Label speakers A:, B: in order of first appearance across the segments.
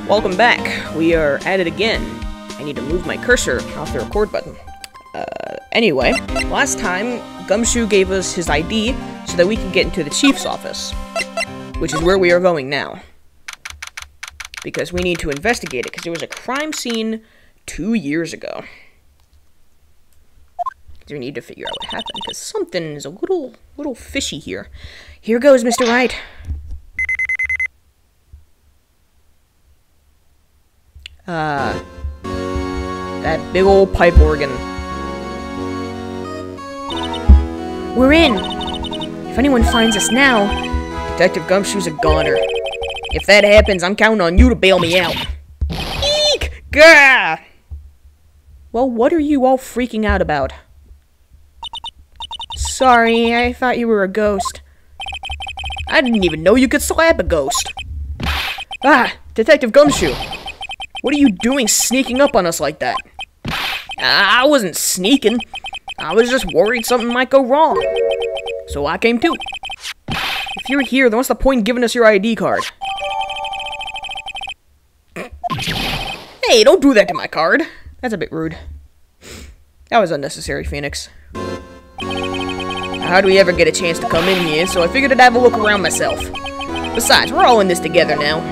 A: Welcome back. We are at it again. I need to move my cursor off the record button. Anyway, last time, Gumshoe gave us his ID so that we can get into the chief's office, which is where we are going now. Because we need to investigate it, because there was a crime scene 2 years ago. We need to figure out what happened, because something is a little fishy here. Here goes, Mr. Wright. That big old pipe organ. We're in! If anyone finds us now, Detective Gumshoe's a goner. If that happens, I'm counting on you to bail me out. Eek! Gah! Well, what are you all freaking out about? Sorry, I thought you were a ghost. I didn't even know you could slap a ghost. Ah, Detective Gumshoe. What are you doing sneaking up on us like that? I wasn't sneaking. I was just worried something might go wrong. So I came too. If you're here, then what's the point in giving us your ID card? Hey, don't do that to my card. That's a bit rude. That was unnecessary, Phoenix. How do we ever get a chance to come in here, so I figured I'd have a look around myself. Besides, we're all in this together now.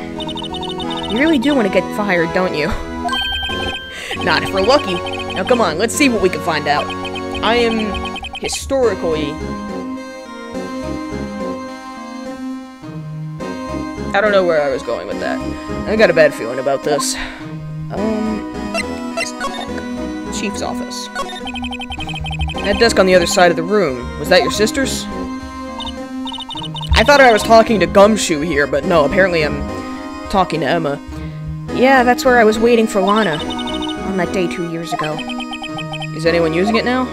A: You really do want to get fired, don't you? Not if we're lucky. Now come on, let's see what we can find out. I am historically... I don't know where I was going with that. I got a bad feeling about this. Chief's office. That desk on the other side of the room. Was that your sister's? I thought I was talking to Gumshoe here, but no, apparently I'm talking to Emma. Yeah, that's where I was waiting for Lana. On that day 2 years ago. Is anyone using it now?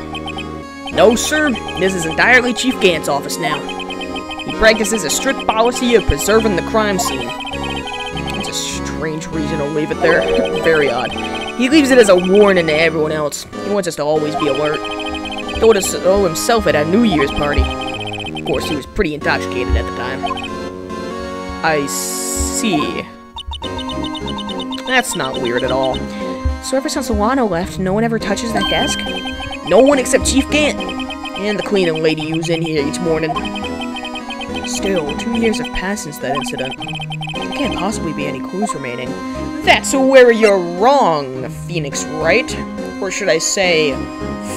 A: No, sir. This is entirely Chief Gant's office now. He practices a strict policy of preserving the crime scene. That's a strange reason to leave it there. Very odd. He leaves it as a warning to everyone else. He wants us to always be alert. Told us so himself at a New Year's party. Of course, he was pretty intoxicated at the time. I see. That's not weird at all. So ever since Alana left, no one ever touches that desk? No one except Chief Gant! And the cleaning lady who's in here each morning. Still, 2 years have passed since that incident. There can't possibly be any clues remaining. That's where you're wrong, Phoenix Wright. Or should I say,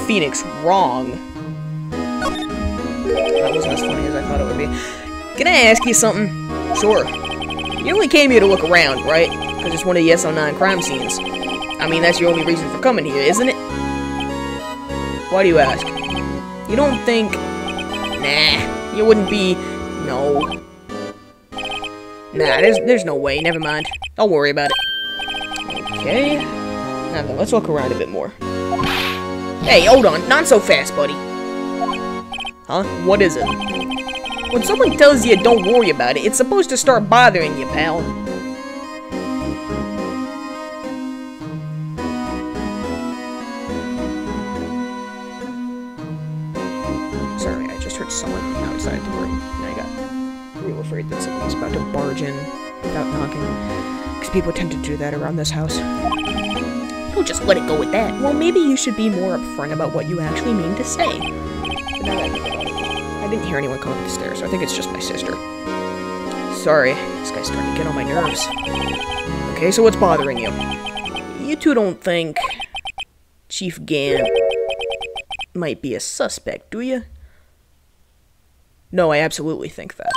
A: Phoenix wrong. That wasn't as funny as I thought it would be. Can I ask you something? Sure. You only came here to look around, right? Because it's one of the SO9 crime scenes. I mean, that's your only reason for coming here, isn't it? Why do you ask? You don't think... Nah, you wouldn't be... No. Nah, there's no way, never mind. Don't worry about it. Okay. Now then, let's look around a bit more. Hey, hold on, not so fast, buddy. Huh? What is it? When someone tells you don't worry about it, it's supposed to start bothering you, pal. Sorry, I just heard someone outside the room, and I got real afraid that someone was about to barge in without knocking. Because people tend to do that around this house. Don't just let it go with that. Well, maybe you should be more upfront about what you actually mean to say. But now that I think about it, I didn't hear anyone come up the stairs, so I think it's just my sister. Sorry, this guy's starting to get on my nerves. Okay, so what's bothering you? You two don't think Chief Gant might be a suspect, do you? No, I absolutely think that.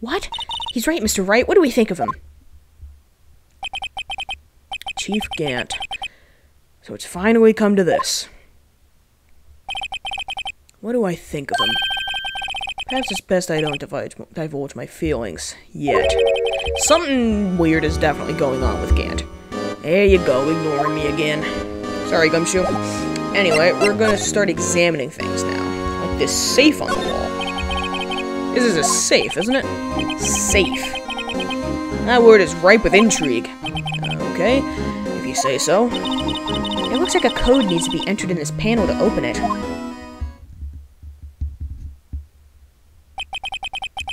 A: What? He's right, Mr. Wright. What do we think of him? Chief Gant. So it's finally come to this. What do I think of him? Perhaps it's best I don't divulge my feelings yet. Something weird is definitely going on with Gant. There you go, ignoring me again. Sorry, Gumshoe. Anyway, we're gonna start examining things now. Like this safe on the wall. This is a safe, isn't it? Safe. That word is ripe with intrigue. Okay, if you say so. It looks like a code needs to be entered in this panel to open it.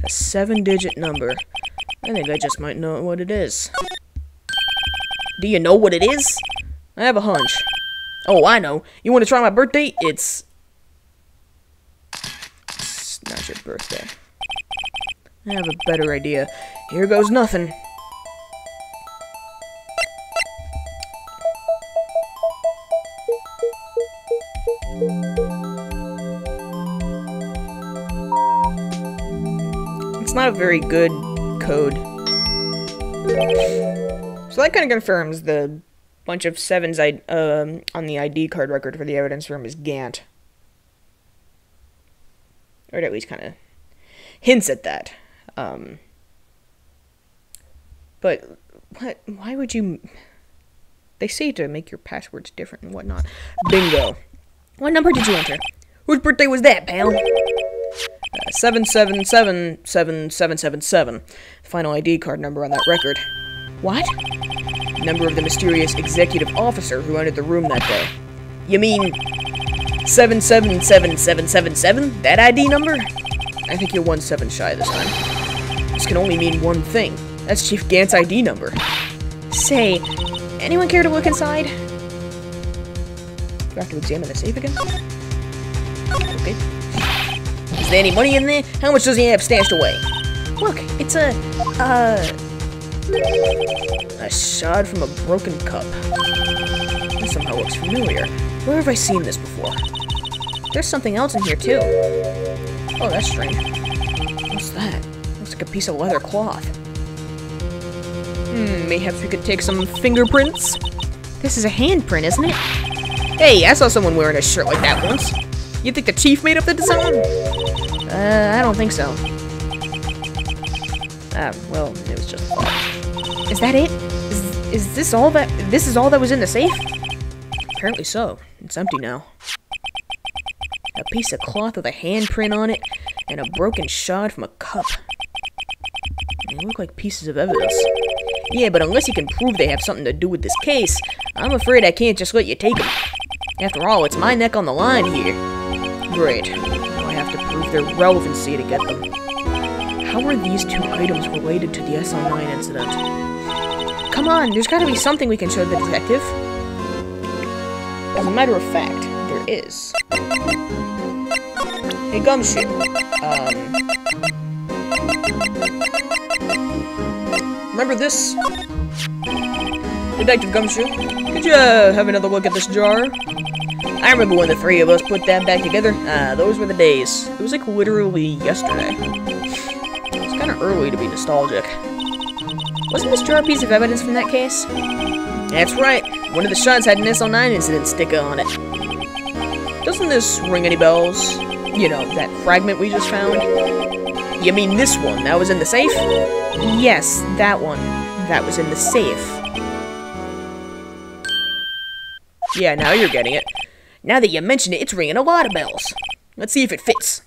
A: A 7-digit number. I think I just might know what it is. Do you know what it is? I have a hunch. Oh, I know. You want to try my birthday? It's not your birthday. I have a better idea. Here goes nothing. It's not a very good code. So that kind of confirms the bunch of 7s on the ID card record for the evidence room is gant. Or it at least kind of hints at that. But what? Why would you? They say to make your passwords different and whatnot. Bingo. What number did you enter? Whose birthday was that, pal? 7777777. Final ID card number on that record. What? Number of the mysterious executive officer who entered the room that day. You mean 777777? That ID number? I think you're 1 7 shy this time. This can only mean one thing. That's Chief Gant's ID number. Say, anyone care to look inside? Do I have to examine the safe again? Okay. Is there any money in there? How much does he have stashed away? Look, it's a shard from a broken cup. This somehow looks familiar. Where have I seen this before? There's something else in here, too. Oh, that's strange. What's that? Looks like a piece of leather cloth. Mayhaps we could take some fingerprints? This is a handprint, isn't it? Hey, I saw someone wearing a shirt like that once. You think the chief made up the design? I don't think so. Well, it was just a thought. Is that it? Is this all that? This is all that was in the safe? Apparently so. It's empty now. A piece of cloth with a handprint on it, and a broken shard from a cup. They look like pieces of evidence. Yeah, but unless you can prove they have something to do with this case, I'm afraid I can't just let you take them. After all, it's my neck on the line here. Great. Now I have to prove their relevancy to get them. How are these two items related to the SL9 incident? Come on, there's gotta be something we can show the detective. As a matter of fact, there is. Hey, Gumshoe. Remember this? Detective Gumshoe, could you have another look at this jar? I remember when the three of us put that back together. Those were the days. It was like literally yesterday. It's kind of early to be nostalgic. Wasn't this jar a piece of evidence from that case? That's right. One of the shots had an SL9 incident sticker on it. Doesn't this ring any bells? You know, that fragment we just found? You mean this one that was in the safe? Yes, that one. That was in the safe. Yeah, now you're getting it. Now that you mention it, it's ringing a lot of bells. Let's see if it fits.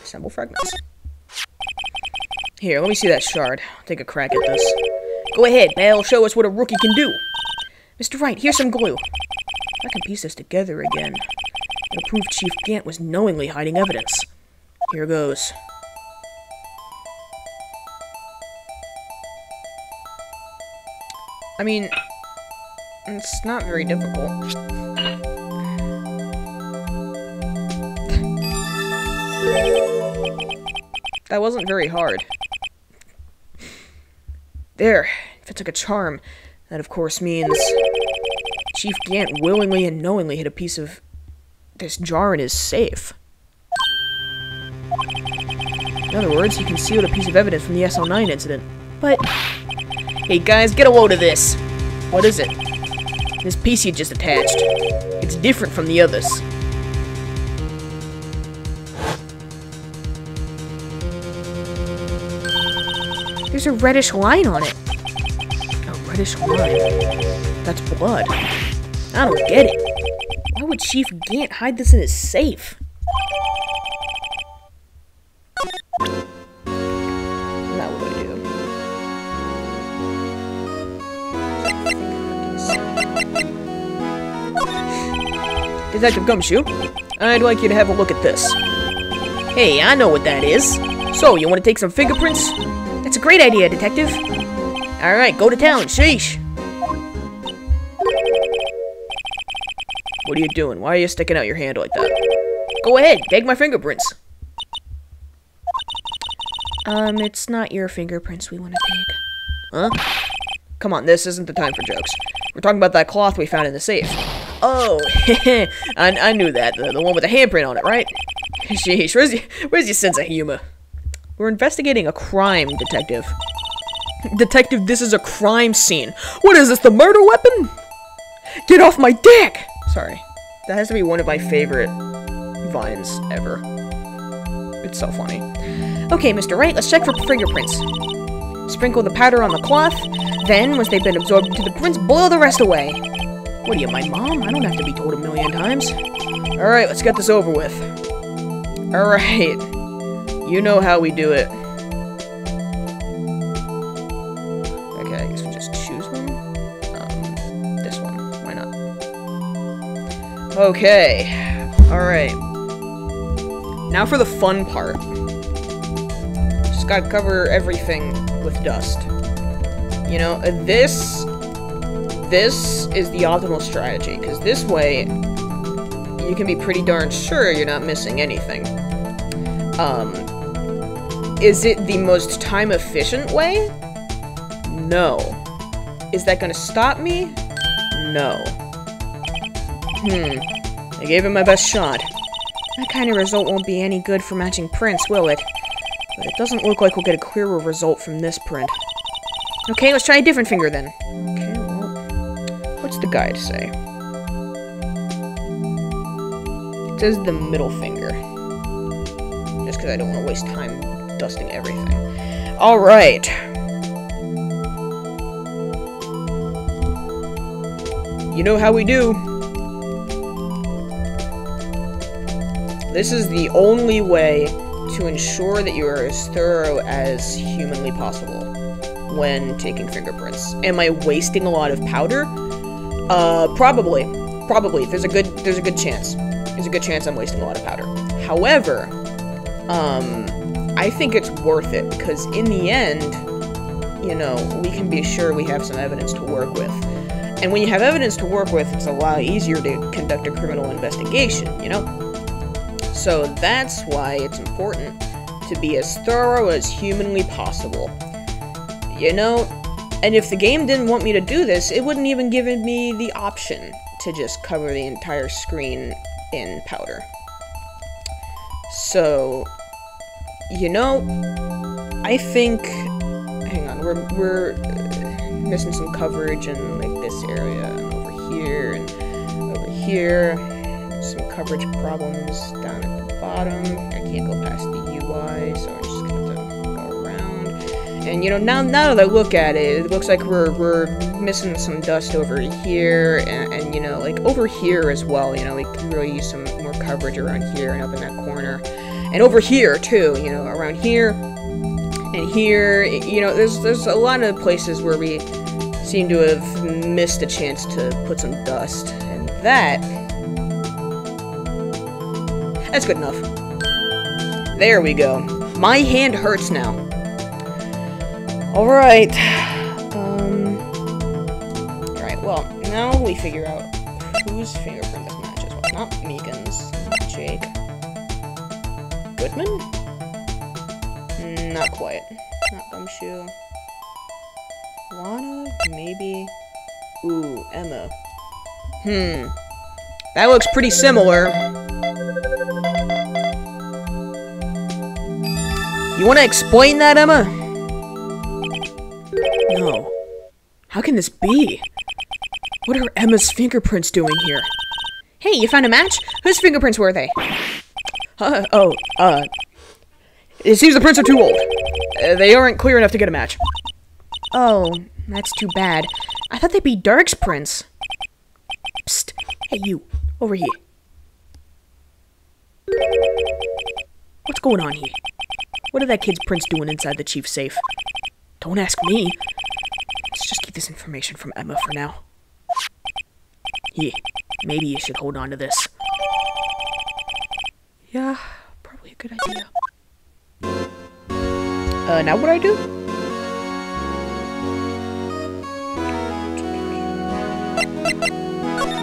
A: Assemble fragments. Here, let me see that shard. I'll take a crack at this. Go ahead, pal. Show us what a rookie can do. Mr. Wright, here's some glue. I can piece this together again. It'll prove Chief Gant was knowingly hiding evidence. Here goes. I mean, it's not very difficult. That wasn't very hard. There, if it's like a charm, that of course means Chief Gant willingly and knowingly hid a piece of this jar in his safe. In other words, he concealed a piece of evidence from the SL9 incident. But, hey guys, get a load of this. What is it? This piece you just attached. It's different from the others. There's a reddish line on it. A reddish line? That's blood. I don't get it. Why would Chief Gant hide this in his safe? Now what do I do? Detective Gumshoe, I'd like you to have a look at this. Hey, I know what that is. So, you want to take some fingerprints? That's a great idea, Detective. Alright, go to town, sheesh! What are you doing? Why are you sticking out your hand like that? Go ahead, take my fingerprints. It's not your fingerprints we want to take. Huh? Come on, this isn't the time for jokes. We're talking about that cloth we found in the safe. Oh, I knew that. The one with the handprint on it, right? Sheesh, where's your sense of humor? We're investigating a crime, Detective. Detective, this is a crime scene. What is this, the murder weapon? Get off my dick! Sorry. That has to be one of my favorite vines ever. It's so funny. Okay, Mr. Wright, let's check for fingerprints. Sprinkle the powder on the cloth. Then, once they've been absorbed into the prints, boil the rest away. What are you, my mom? I don't have to be told 1,000,000 times. Alright, let's get this over with. Alright. You know how we do it. Okay, I guess we just choose one. This one. Why not? Okay. Alright. Now for the fun part. Just gotta cover everything with dust. You know, this is the optimal strategy, because this way, you can be pretty darn sure you're not missing anything. Is it the most time-efficient way? No. Is that gonna stop me? No. I gave it my best shot. That kind of result won't be any good for matching prints, will it? But it doesn't look like we'll get a clearer result from this print. Okay, let's try a different finger then. Okay, well, what's the guide say? It says the middle finger. Just because I don't want to waste time dusting everything. Alright. You know how we do. This is the only way to ensure that you are as thorough as humanly possible when taking fingerprints. Am I wasting a lot of powder? Probably. Probably. There's a good chance. There's a good chance I'm wasting a lot of powder. However, I think it's worth it, because in the end, you know, we can be sure we have some evidence to work with. And when you have evidence to work with, it's a lot easier to conduct a criminal investigation, you know? So that's why it's important to be as thorough as humanly possible. You know, and if the game didn't want me to do this, it wouldn't even give me the option to just cover the entire screen in powder. So, you know, I think, hang on, we're missing some coverage in, like, this area, and over here, some coverage problems down at the bottom. I can't go past the UI, so I'm just gonna have to go around. And, you know, now that I look at it, it looks like we're missing some dust over here, and, you know, like, over here as well, you know, we could really use some more coverage around here and up in that corner. And over here, too, you know, around here, and here, you know, there's a lot of places where we seem to have missed a chance to put some dust, and that's good enough. There we go. My hand hurts now. Alright. Alright, well, now we figure out whose fingerprint this matches. Well, not Megan's, not Jake. Goodman? Not quite. Not Gumshoe. Lana? Maybe. Ooh, Emma. That looks pretty similar. You want to explain that, Emma? No. How can this be? What are Emma's fingerprints doing here? Hey, you found a match? Whose fingerprints were they? It seems the prints are too old. They aren't clear enough to get a match. Oh, that's too bad. I thought they'd be Dark's prints. Psst. Hey, you. Over here. What's going on here? What are that kid's prints doing inside the chief's safe? Don't ask me. Let's just keep this information from Emma for now. Here, maybe you should hold on to this. Yeah, probably a good idea. Now what do I do?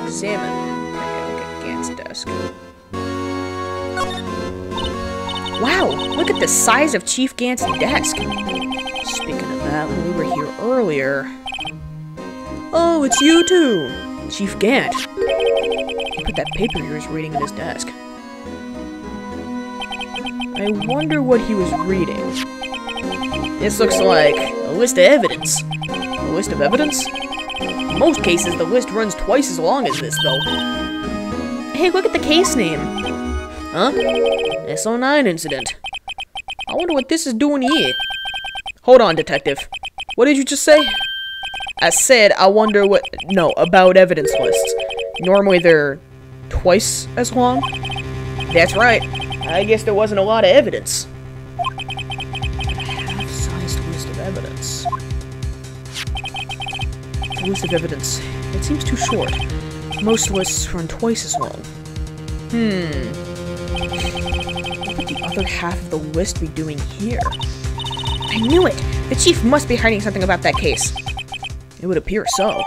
A: Examine. Okay, look at Gant's desk. Wow, look at the size of Chief Gant's desk. Speaking of that, when we were here earlier... Oh, it's you two! Chief Gant. He put that paper he was reading in his desk. I wonder what he was reading. This looks like a list of evidence. A list of evidence? In most cases, the list runs twice as long as this, though. Hey, look at the case name. Huh? SO9 incident. I wonder what this is doing here. Hold on, detective. What did you just say? I said, I wonder what... No, about evidence lists. Normally they're twice as long? That's right. I guess there wasn't a lot of evidence. Half-sized list of evidence. The list of evidence. It seems too short. Most lists run twice as long. What would the other half of the list be doing here? I knew it! The chief must be hiding something about that case. It would appear so.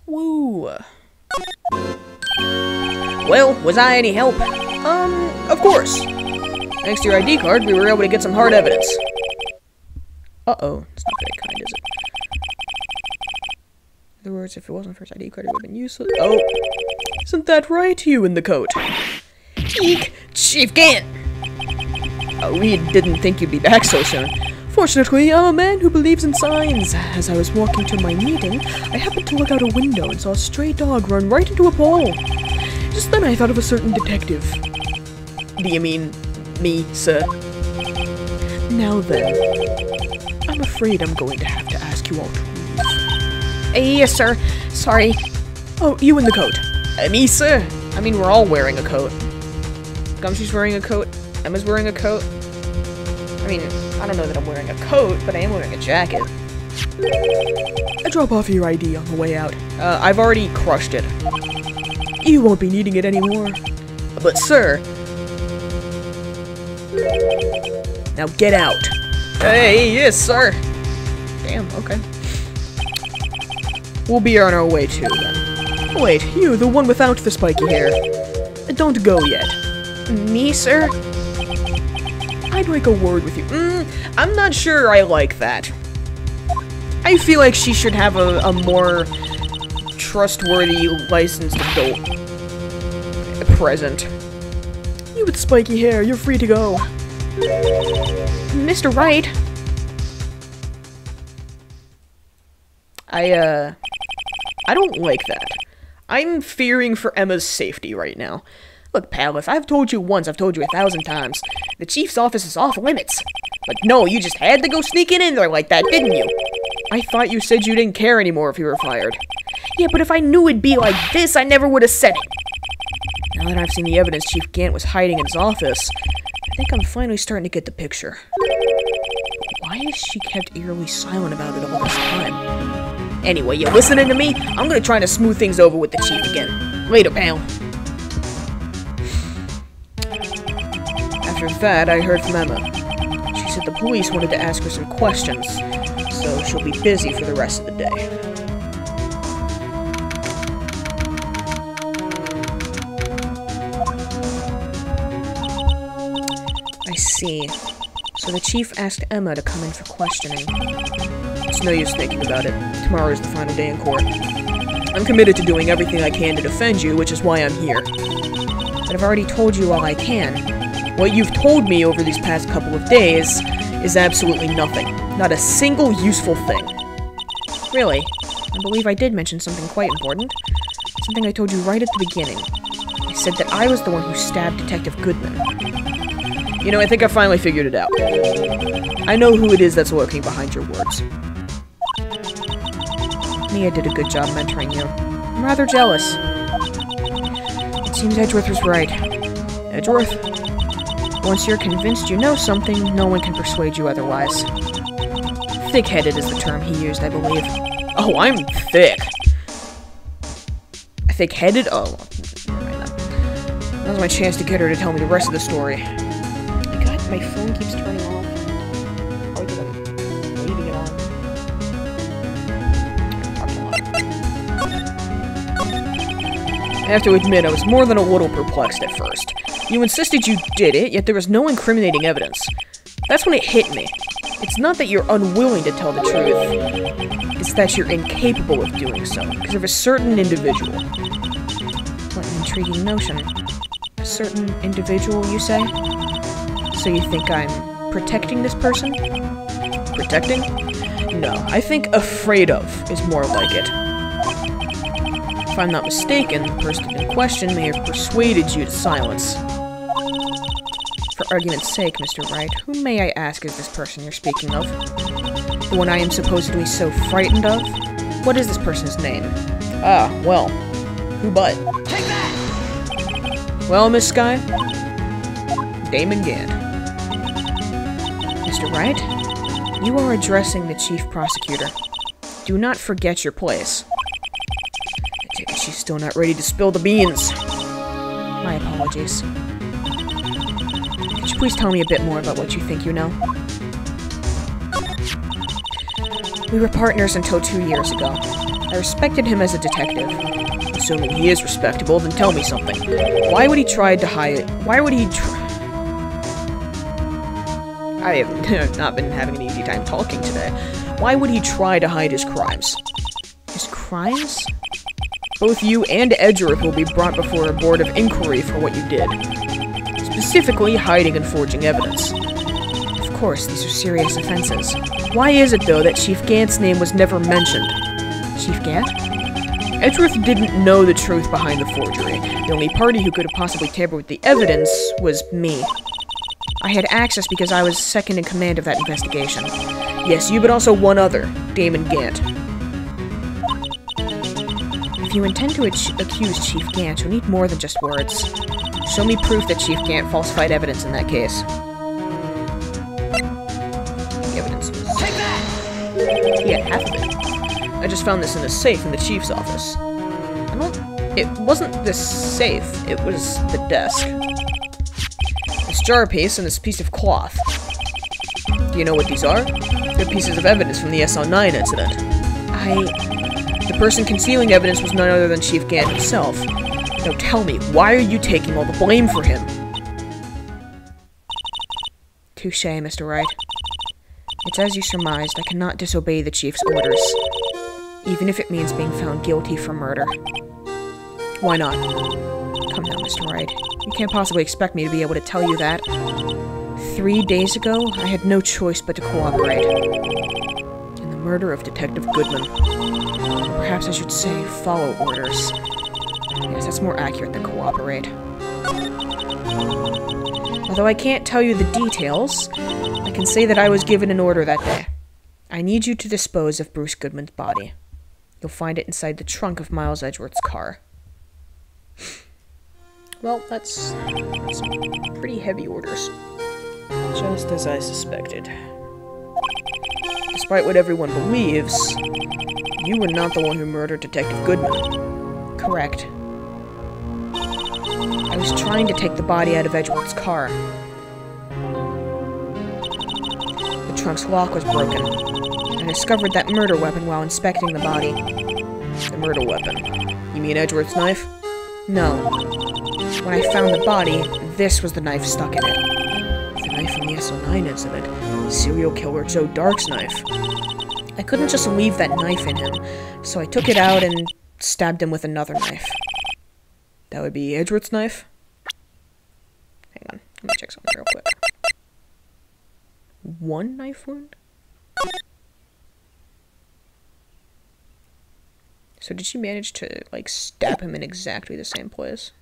A: Woo. Well, was I any help? Of course. Thanks to your ID card, we were able to get some hard evidence. Uh-oh. It's not very kind, is it? In other words, if it wasn't for his ID card, it would have been useless. Oh. Isn't that right, you in the coat? Eek! Chief Gant! We didn't think you'd be back so soon. Fortunately, I'm a man who believes in signs. As I was walking to my meeting, I happened to look out a window and saw a stray dog run right into a pole. Just then I thought of a certain detective. Do you mean me, sir? Now then, I'm afraid I'm going to have to ask you all to leave. Yes, sir. Sorry. Oh, you in the coat. Me, sir? I mean, we're all wearing a coat. Gumshoe's wearing a coat. Emma's wearing a coat. I mean, I don't know that I'm wearing a coat, but I am wearing a jacket. Drop off your ID on the way out. I've already crushed it. You won't be needing it anymore. But sir... Now get out. Hey, yes, sir. Damn, okay. We'll be on our way too, then. Wait, you, the one without the spiky hair. Don't go yet. Me, sir? I'd like a word with you. I'm not sure I like that. I feel like she should have a more trustworthy licensed adult present. You with spiky hair, you're free to go. Mr. Wright. I don't like that. I'm fearing for Emma's safety right now. Look, pal, if I've told you once, I've told you 1,000 times. The chief's office is off limits. But no, you just had to go sneaking in there like that, didn't you? I thought you said you didn't care anymore if you were fired. Yeah, but if I knew it'd be like this, I never would have said it. Now that I've seen the evidence Chief Gant was hiding in his office, I think I'm finally starting to get the picture. Why is she kept eerily silent about it all this time? Anyway, you listening to me? I'm gonna try to smooth things over with the chief again. Later, pal. After that, I heard from Emma. She said the police wanted to ask her some questions, so she'll be busy for the rest of the day. I see. So the chief asked Emma to come in for questioning. It's no use thinking about it. Tomorrow is the final day in court. I'm committed to doing everything I can to defend you, which is why I'm here. But I've already told you all I can. What you've told me over these past couple of days is absolutely nothing. Not a single useful thing. Really, I believe I did mention something quite important. Something I told you right at the beginning. I said that I was the one who stabbed Detective Goodman. You know, I think I finally figured it out. I know who it is that's lurking behind your words. Mia did a good job mentoring you. I'm rather jealous. It seems Edgeworth was right. Edgeworth? Once you're convinced you know something, no one can persuade you otherwise. Thick-headed is the term he used, I believe. Oh, I'm thick. Thick-headed? Oh, never mind that. That was my chance to get her to tell me the rest of the story. God, my phone keeps turning off. Oh, because I'm leaving it on. I have to admit, I was more than a little perplexed at first. You insisted you did it, yet there was no incriminating evidence. That's when it hit me. It's not that you're unwilling to tell the truth. It's that you're incapable of doing so, because of a certain individual. What an intriguing notion. A certain individual, you say? So you think I'm protecting this person? Protecting? No, I think afraid of is more like it. If I'm not mistaken, the person in question may have persuaded you to silence. For argument's sake, Mr. Wright, who may I ask is this person you're speaking of? The one I am supposedly so frightened of? What is this person's name? Ah, well, who but? Take that! Well, Miss Skye? Damon Gant. Mr. Wright, you are addressing the Chief Prosecutor. Do not forget your place. I take it she's still not ready to spill the beans. My apologies. Could you please tell me a bit more about what you think you know? We were partners until 2 years ago. I respected him as a detective. Assuming he is respectable, then tell me something. Why would he try to hide it? Why would he I have not been having an easy time talking today. Why would he try to hide his crimes? His crimes? Both you and Edgeworth will be brought before a board of inquiry for what you did. Specifically, hiding and forging evidence. Of course, these are serious offenses. Why is it, though, that Chief Gant's name was never mentioned? Chief Gant? Edgeworth didn't know the truth behind the forgery. The only party who could have possibly tampered with the evidence was me. I had access because I was second in command of that investigation. Yes, you, but also one other, Damon Gant. If you intend to accuse Chief Gant, you'll need more than just words. Show me proof that Chief Gant falsified evidence in that case. The evidence was... Take that! He had half of it. I just found this in a safe in the Chief's office. It wasn't the safe, it was the desk. This jar piece and this piece of cloth. Do you know what these are? They're pieces of evidence from the SL9 incident. The person concealing evidence was none other than Chief Gant himself. Now tell me, why are you taking all the blame for him? Touché, Mr. Wright. It's as you surmised, I cannot disobey the Chief's orders. Even if it means being found guilty for murder. Why not? Come now, Mr. Wright. You can't possibly expect me to be able to tell you that. 3 days ago, I had no choice but to cooperate. In the murder of Detective Goodman. Perhaps I should say, follow orders. Yes, that's more accurate than cooperate. Although I can't tell you the details, I can say that I was given an order that day. I need you to dispose of Bruce Goodman's body. You'll find it inside the trunk of Miles Edgeworth's car. Well, that's pretty heavy orders. Just as I suspected. Despite what everyone believes, you were not the one who murdered Detective Goodman. Correct. I was trying to take the body out of Edgeworth's car. The trunk's lock was broken. I discovered that murder weapon while inspecting the body. The murder weapon? You mean Edgeworth's knife? No. When I found the body, this was the knife stuck in it. The knife from the SL9 incident. Serial killer Joe Dark's knife. I couldn't just leave that knife in him, so I took it out and stabbed him with another knife. That would be Edgeworth's knife? Hang on, let me check something real quick. 1 knife wound? So did she manage to, like, stab him in exactly the same place?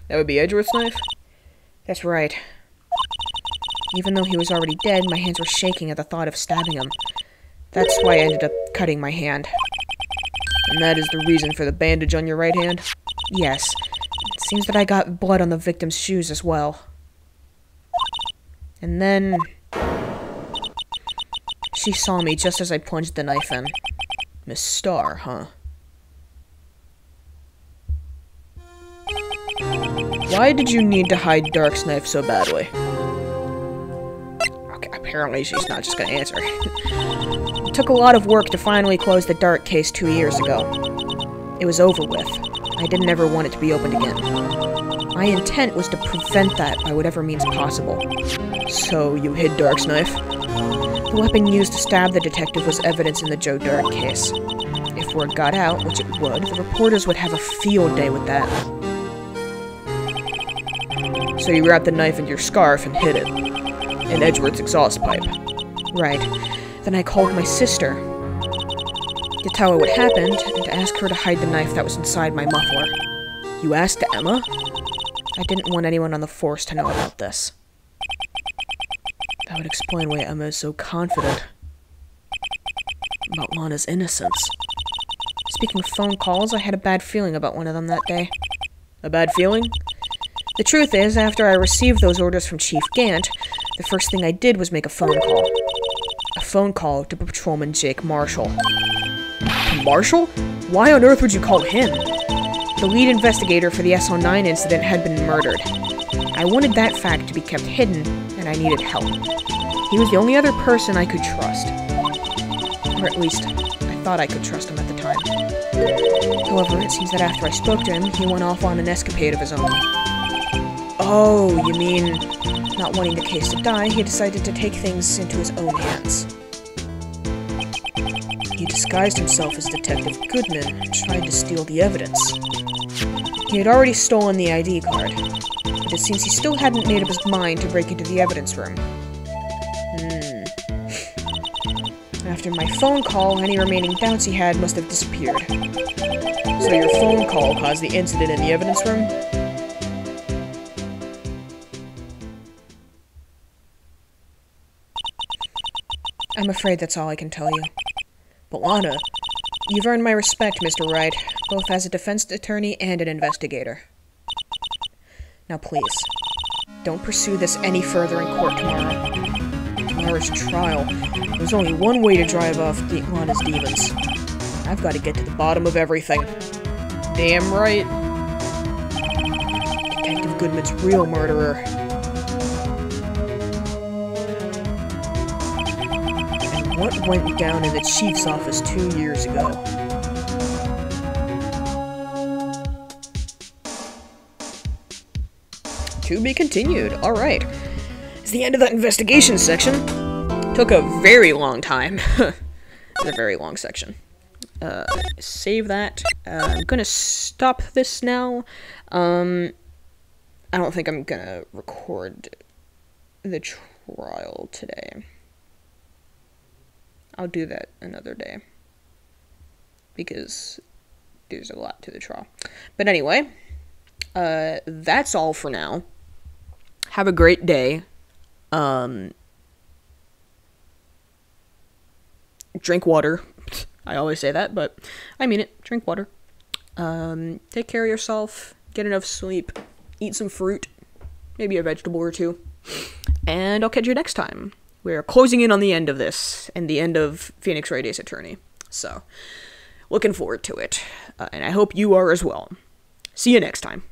A: That would be Edgeworth's knife? That's right. Even though he was already dead, my hands were shaking at the thought of stabbing him. That's why I ended up cutting my hand. And that is the reason for the bandage on your right hand? Yes. It seems that I got blood on the victim's shoes as well. And then... she saw me just as I plunged the knife in. Miss Starr, huh? Why did you need to hide Dark's knife so badly? Okay, apparently she's not just gonna answer. It took a lot of work to finally close the Dark case 2 years ago. It was over with. I didn't ever want it to be opened again. My intent was to prevent that by whatever means possible. So, you hid Dark's knife? The weapon used to stab the detective was evidence in the Joe Dark case. If word got out, which it would, the reporters would have a field day with that. So you wrapped the knife in your scarf and hid it. In Edgeworth's exhaust pipe. Right. Then I called my sister. To tell her what happened, and to ask her to hide the knife that was inside my muffler. You asked Emma? I didn't want anyone on the force to know about this. That would explain why Emma is so confident about Lana's innocence. Speaking of phone calls, I had a bad feeling about one of them that day. A bad feeling? The truth is, after I received those orders from Chief Gant, the first thing I did was make a phone call. A phone call to Patrolman Jake Marshall. Marshall? Why on earth would you call him? The lead investigator for the SO9 incident had been murdered. I wanted that fact to be kept hidden, and I needed help. He was the only other person I could trust. Or at least, I thought I could trust him at the time. However, it seems that after I spoke to him, he went off on an escapade of his own. Oh, you mean, not wanting the case to die, he decided to take things into his own hands. He disguised himself as Detective Goodman and tried to steal the evidence. He had already stolen the ID card, but it seems he still hadn't made up his mind to break into the evidence room. After my phone call, any remaining doubts he had must have disappeared. So your phone call caused the incident in the evidence room? I'm afraid that's all I can tell you. But Lana, you've earned my respect, Mr. Wright, both as a defense attorney and an investigator. Now please, don't pursue this any further in court tomorrow. Tomorrow's trial. There's only one way to drive off Lana's demons. I've got to get to the bottom of everything. Damn right. Detective Goodman's real murderer. What went down in the chief's office 2 years ago? To be continued. Alright. It's the end of that investigation section. Took a very long time. It's a very long section. Save that. I'm gonna stop this now. I don't think I'm gonna record the trial today. I'll do that another day, because there's a lot to the trial. But anyway, that's all for now. Have a great day. Drink water. I always say that, but I mean it. Drink water. Take care of yourself. Get enough sleep. Eat some fruit. Maybe a vegetable or two. And I'll catch you next time. We're closing in on the end of this, and the end of Phoenix Wright Ace Attorney. So, looking forward to it. And I hope you are as well. See you next time.